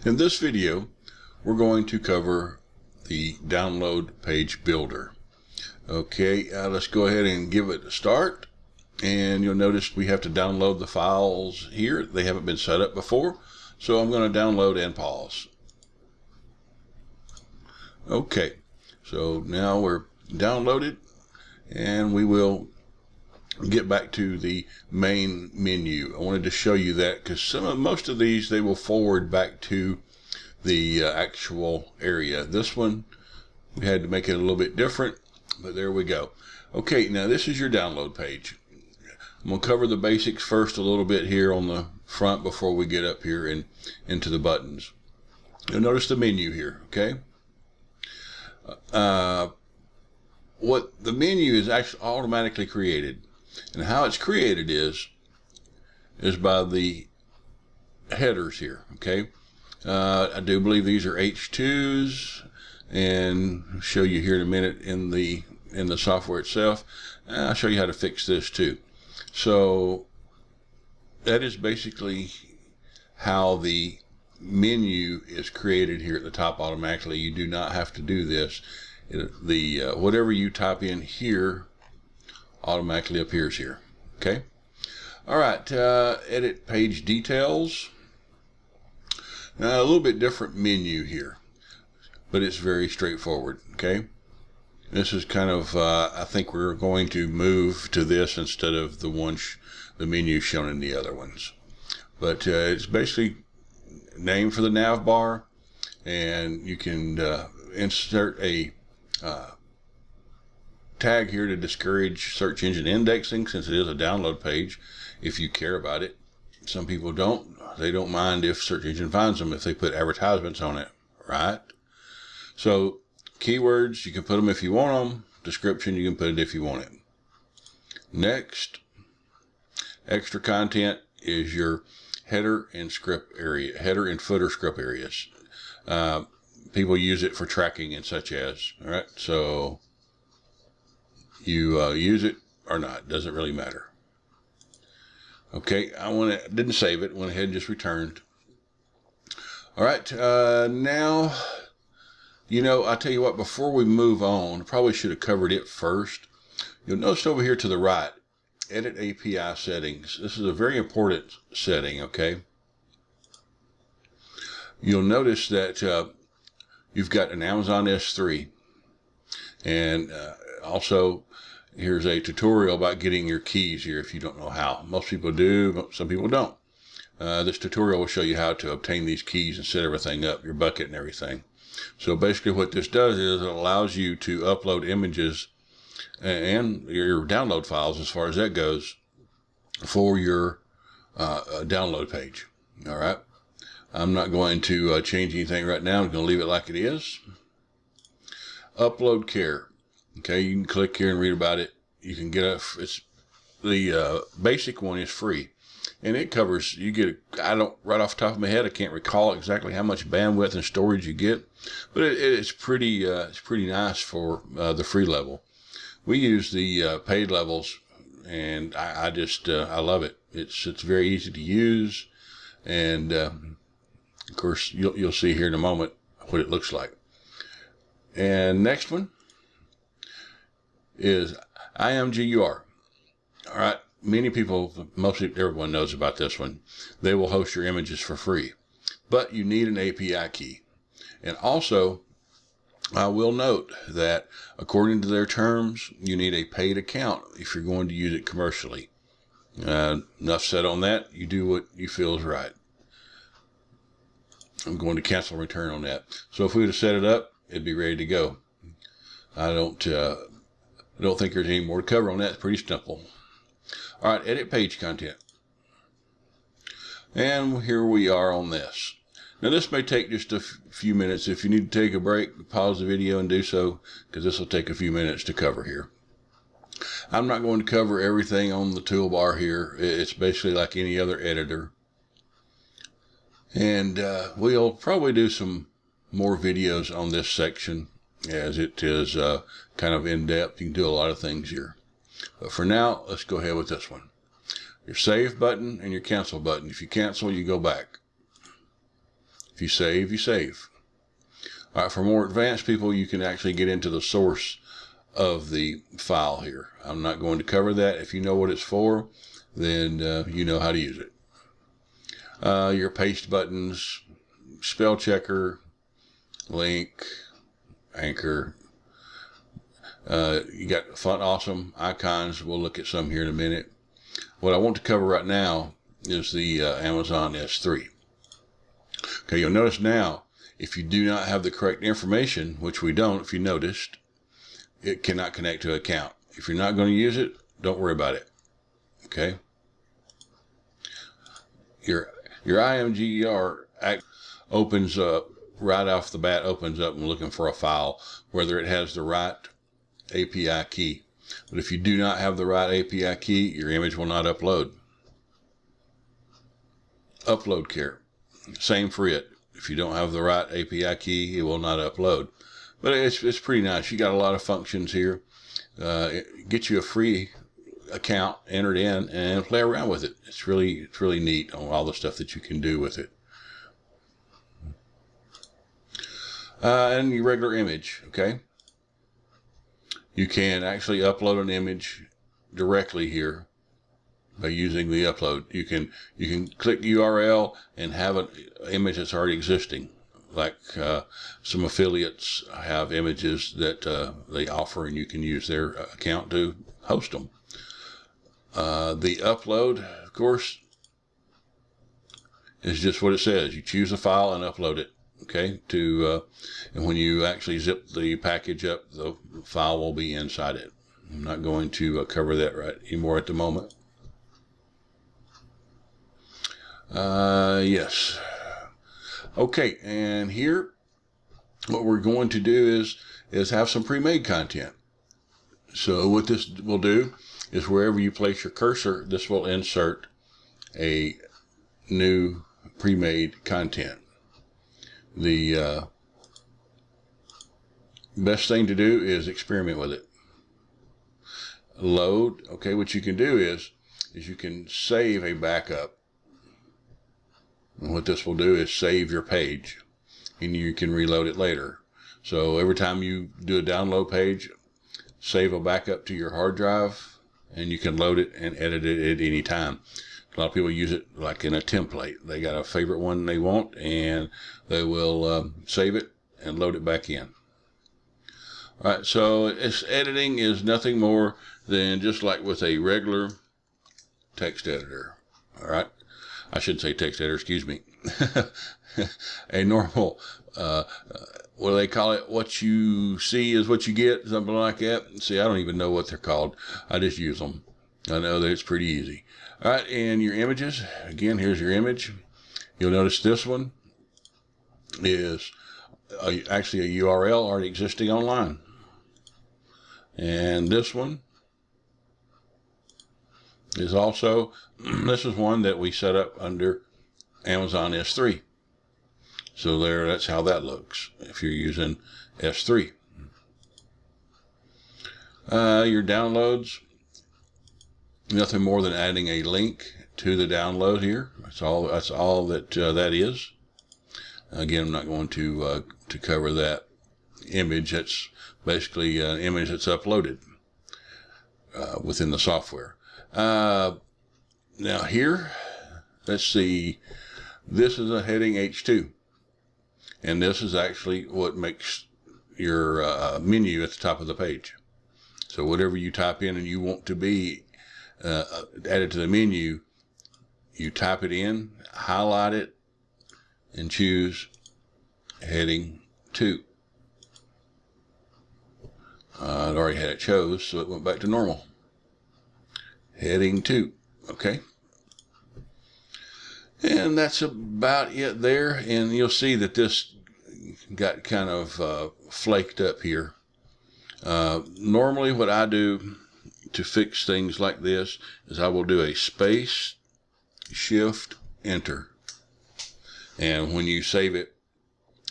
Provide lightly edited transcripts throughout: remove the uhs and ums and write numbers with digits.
In this video, we're going to cover the download page builder. Okay, let's go ahead and give it a start. And you'll notice we have to download the files here. They haven't been set up before. So I'm going to download and pause. Okay, so now we're downloaded and we will get back to the main menu. I wanted to show you that because most of these, they will forward back to the actual area. This one, we had to make it a little bit different, but there we go. Okay, now this is your download page. I'm going to cover the basics first a little bit here on the front before we get up here and into the buttons. You'll notice the menu here, okay? What the menu is actually automatically created. And how it's created is by the headers here, okay? I do believe these are H2s, and I'll show you here in a minute in the software itself. I'll show you how to fix this too. So that is basically how the menu is created here at the top automatically. You do not have to do this. Whatever you type in here automatically appears here. Okay. All right. Edit page details. Now a little bit different menu here, but it's very straightforward. Okay. This is kind of I think we're going to move to this instead of the menu shown in the other ones. But it's basically name for the nav bar, and you can insert a tag here to discourage search engine indexing, since it is a download page, if you care about it. Some people don't. They don't mind if search engine finds them if they put advertisements on it, right? So keywords, you can put them if you want them. Description, you can put it if you want it. Next, extra content is your header and script area, header and footer script areas. People use it for tracking and such as, all right? So you use it or not, doesn't really matter. Okay, didn't save it, went ahead and just returned. All right, now, I tell you what, before we move on, probably should have covered it first. You'll notice over here to the right, edit API settings. This is a very important setting, okay? You'll notice that you've got an Amazon S3, and also here's a tutorial about getting your keys here if you don't know how. Most people do, but some people don't. This tutorial will show you how to obtain these keys and set everything up, your bucket and everything. So basically what this does is it allows you to upload images and your download files, as far as that goes, for your download page. All right. I'm not going to change anything right now. I'm going to leave it like it is. Upload care. Okay, you can click here and read about it. You can get the basic one is free, and it covers, right off the top of my head, I can't recall exactly how much bandwidth and storage you get, but it's pretty nice for the free level. We use the paid levels, and I love it. It's very easy to use, and of course you'll see here in a moment what it looks like. And next one is IMGUR. All right, mostly everyone knows about this one. They will host your images for free, but you need an API key. And also, I will note that according to their terms, you need a paid account if you're going to use it commercially. Enough said on that. You do what you feel is right. I'm going to cancel and return on that. So if we would have set it up, it'd be ready to go. I don't think there's any more to cover on that. It's pretty simple. All right, edit page content. And here we are on this. Now this may take just a few minutes. If you need to take a break, pause the video and do so, because this will take a few minutes to cover here. I'm not going to cover everything on the toolbar here. It's basically like any other editor. And we'll probably do some more videos on this section, as it is kind of in-depth. You can do a lot of things here. But for now, let's go ahead with this one. Your save button and your cancel button. If you cancel, you go back. If you save, you save. All right, for more advanced people, you can actually get into the source of the file here. I'm not going to cover that. If you know what it's for, then you know how to use it. Your paste buttons, spell checker, link, anchor. You got font awesome icons. We'll look at some here in a minute. What I want to cover right now is the Amazon S3. Okay, you'll notice now, if you do not have the correct information, which we don't, if you noticed, it cannot connect to an account. If you're not going to use it, don't worry about it. Okay? Your IMGR opens up, right off the bat, opens up and looking for a file, whether it has the right API key. But if you do not have the right API key, your image will not upload. Upload care. Same for it. If you don't have the right API key, it will not upload. But it's pretty nice. You got a lot of functions here. Get you a free account, enter it in, and play around with it. It's really neat on all the stuff that you can do with it. And your regular image, okay? You can actually upload an image directly here by using the upload. You can click URL and have an image that's already existing. Like some affiliates have images that they offer, and you can use their account to host them. The upload, of course, is just what it says. You choose a file and upload it. Okay, and when you actually zip the package up, the file will be inside it. I'm not going to cover that right anymore at the moment. Yes. Okay, and here, what we're going to do is have some pre-made content. So what this will do is wherever you place your cursor, this will insert a new pre-made content. The best thing to do is experiment with it. Load. Okay, what you can do is you can save a backup. And what this will do is save your page, and you can reload it later. So every time you do a download page, save a backup to your hard drive, and you can load it and edit it at any time. A lot of people use it like in a template. They got a favorite one they want, and they will save it and load it back in. All right, so editing is nothing more than just like with a regular text editor. All right, I shouldn't say text editor, excuse me. A normal, what do they call it? What you see is what you get, something like that. See, I don't even know what they're called. I just use them. I know that it's pretty easy. All right, and your images. Again, here's your image. You'll notice this one is actually a URL already existing online. And this one is also, this is one that we set up under Amazon S3. So there, that's how that looks if you're using S3. Your downloads, nothing more than adding a link to the download here. That's all that that is. Again, I'm not going to cover that image. That's basically an image that's uploaded within the software. Now here, let's see. This is a heading H2, and this is actually what makes your menu at the top of the page. So whatever you type in and you want to be added to the menu, you type it in, highlight it, and choose heading 2. I'd already had it chose, so it went back to normal. Heading 2, okay? And that's about it there, and you'll see that this got kind of flaked up here. Normally what I do to fix things like this is I will do a space, shift, enter. And when you save it,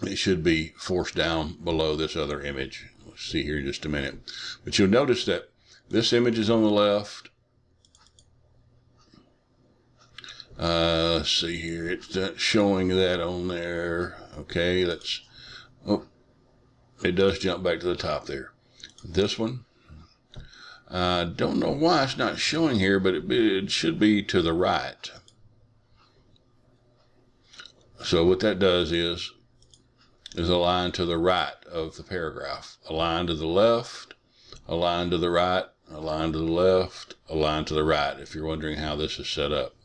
it should be forced down below this other image. We'll see here in just a minute. But you'll notice that this image is on the left. Let's see here. It's not showing that on there. Okay, oh, it does jump back to the top there. This one, I don't know why it's not showing here, but it should be to the right. So what that does is align to the right of the paragraph. Align to the left, align to the right, align to the left, align to the right, if you're wondering how this is set up.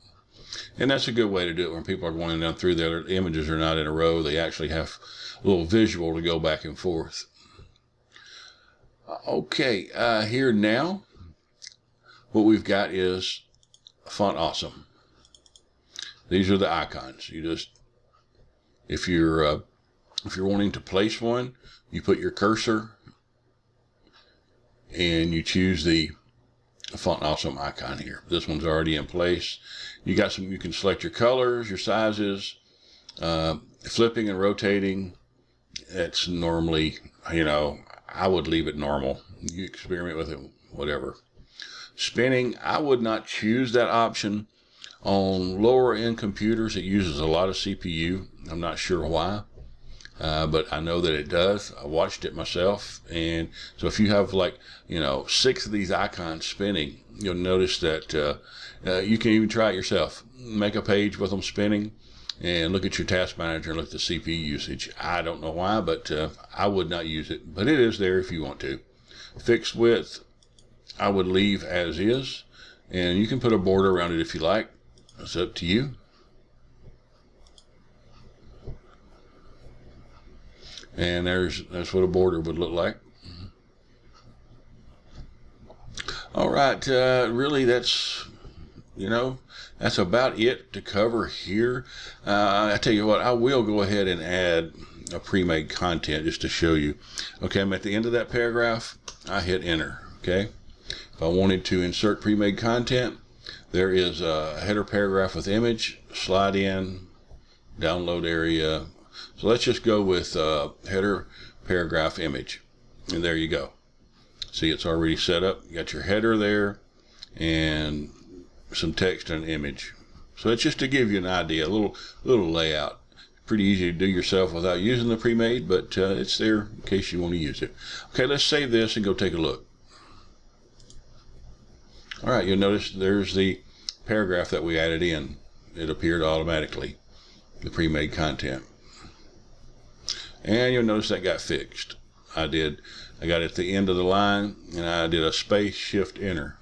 And that's a good way to do it when people are going down through there. The images are not in a row. They actually have a little visual to go back and forth. Okay, here now, what we've got is Font Awesome. These are the icons. You just, if you're wanting to place one, you put your cursor and you choose the Font Awesome icon here. This one's already in place. You can select your colors, your sizes, flipping and rotating. It's normally, I would leave it normal. You experiment with it, whatever. Spinning, I would not choose that option. On lower end computers, it uses a lot of CPU. I'm not sure why. But I know that it does. I watched it myself. And so if you have 6 of these icons spinning, you'll notice that you can even try it yourself. Make a page with them spinning and look at your task manager and look at the CPU usage. I don't know why, but I would not use it. But it is there if you want to. Fixed width, I would leave as is. And you can put a border around it if you like. It's up to you. And that's what a border would look like. All right, really that's about it to cover here. I tell you what, I will go ahead and add a pre-made content just to show you. Okay, I'm at the end of that paragraph. I hit enter. Okay, if I wanted to insert pre-made content, there is a header paragraph with image, slide in, download area. So let's just go with header paragraph image, and there you go. See, it's already set up. You got your header there and some text and an image. So it's just to give you an idea, a little layout. Pretty easy to do yourself without using the pre-made, but it's there in case you want to use it. Okay, let's save this and go take a look. All right, you'll notice there's the paragraph that we added in. It appeared automatically, the pre-made content. And you'll notice that got fixed. I got it at the end of the line, and I did a space shift enter.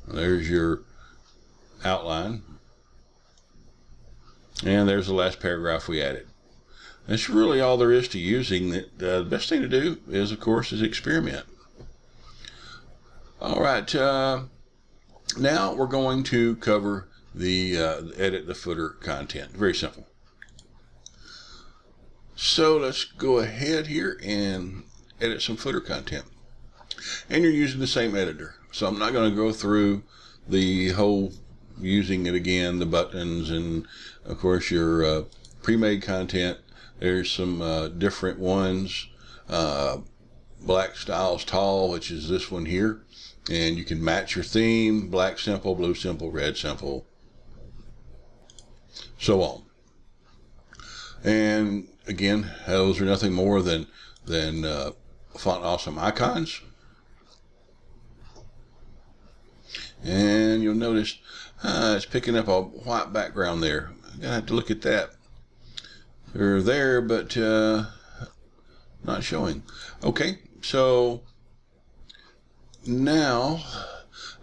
There's your outline. And there's the last paragraph we added. That's really all there is to using it. The best thing to do is, of course, is experiment. All right. Now we're going to cover the edit the footer content. Very simple. So let's go ahead here and edit some footer content. And you're using the same editor. So I'm not going to go through the whole using it again, the buttons, and of course your pre-made content. There's some different ones. Black styles tall, which is this one here. And you can match your theme, black simple, blue simple, red simple, so on. And again, those are nothing more than Font Awesome icons. And you'll notice it's picking up a white background there. I'm gonna have to look at that. They're there, but not showing. Okay, so now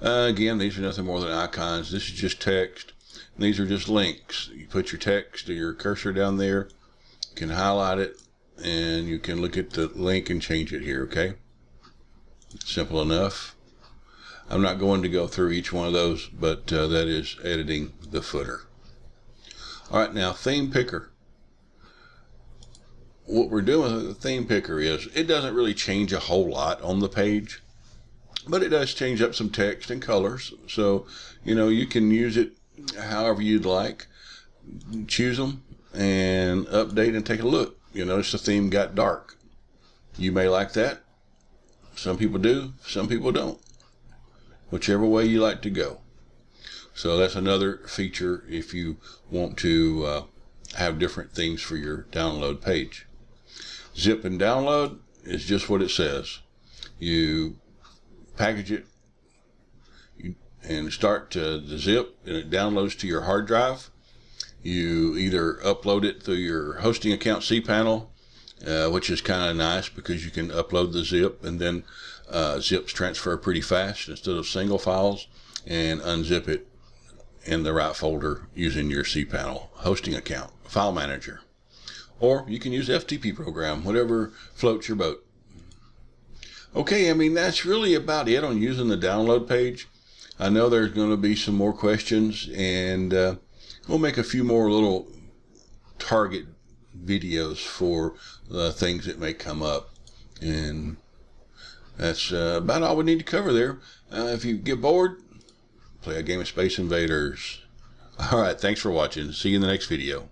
again, these are nothing more than icons. This is just text. And these are just links. You put your text or your cursor down there. You can highlight it, and you can look at the link and change it here. Okay, simple enough. I'm not going to go through each one of those, but that is editing the footer. All right, now theme picker. What we're doing with the theme picker is it doesn't really change a whole lot on the page, but it does change up some text and colors. So, you can use it however you'd like. Choose them and update and take a look. You'll notice the theme got dark. You may like that. Some people do, some people don't. whichever way you like to go. So that's another feature if you want to have different themes for your download page. Zip and download is just what it says. You package it and start the zip, and it downloads to your hard drive. You either upload it through your hosting account cPanel, which is kind of nice because you can upload the zip, and then zips transfer pretty fast instead of single files, and unzip it in the right folder using your cPanel hosting account file manager. Or you can use FTP program, whatever floats your boat. Okay, I mean, that's really about it on using the download page. I know there's going to be some more questions, and we'll make a few more little target videos for things that may come up. And that's about all we need to cover there. If you get bored, play a game of Space Invaders. All right, thanks for watching. See you in the next video.